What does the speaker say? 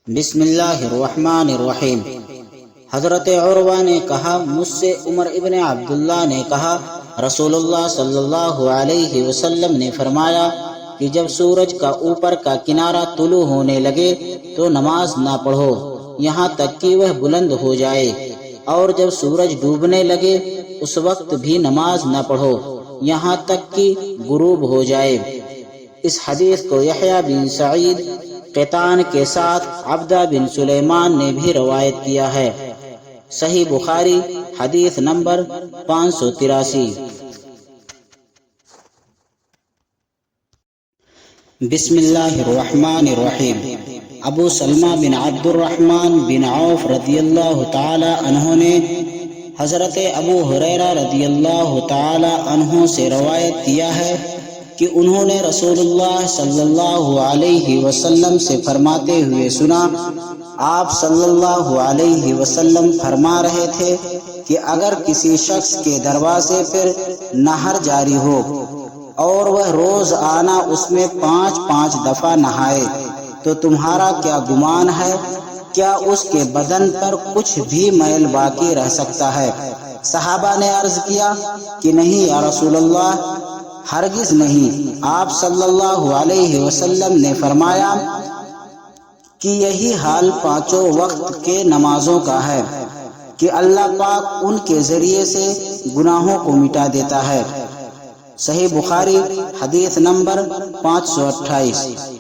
بسم اللہ الرحمن الرحیم۔ حضرت عروہ نے کہا، مجھ سے عمر ابن عبداللہ نے کہا، رسول اللہ صلی اللہ علیہ وسلم نے فرمایا کہ جب سورج کا اوپر کا کنارہ طلوع ہونے لگے تو نماز نہ پڑھو یہاں تک کہ وہ بلند ہو جائے، اور جب سورج ڈوبنے لگے اس وقت بھی نماز نہ پڑھو یہاں تک کہ غروب ہو جائے۔ اس حدیث کو یحییٰ بن سعید قطان کے ساتھ عبدہ بن سلیمان نے بھی روایت کیا ہے۔ صحیح بخاری حدیث نمبر 583۔ بسم اللہ الرحمن الرحیم۔ ابو سلمہ بن عبد الرحمن بن عوف رضی اللہ تعالی عنہ نے حضرت ابو ہریرہ رضی اللہ تعالی عنہ سے روایت کیا ہے کہ انہوں نے رسول اللہ صلی اللہ علیہ وسلم سے فرماتے ہوئے سنا، آپ صلی اللہ علیہ وسلم فرما رہے تھے کہ اگر کسی شخص کے دروازے پر نہر جاری ہو اور وہ روز آنا اس میں 5 دفعہ نہائے تو تمہارا کیا گمان ہے، کیا اس کے بدن پر کچھ بھی میل باقی رہ سکتا ہے؟ صحابہ نے عرض کیا کہ نہیں یا رسول اللہ، ہرگز نہیں۔ آپ صلی اللہ علیہ وسلم نے فرمایا کہ یہی حال 5 وقت کے نمازوں کا ہے کہ اللہ پاک ان کے ذریعے سے گناہوں کو مٹا دیتا ہے۔ صحیح بخاری حدیث نمبر 528۔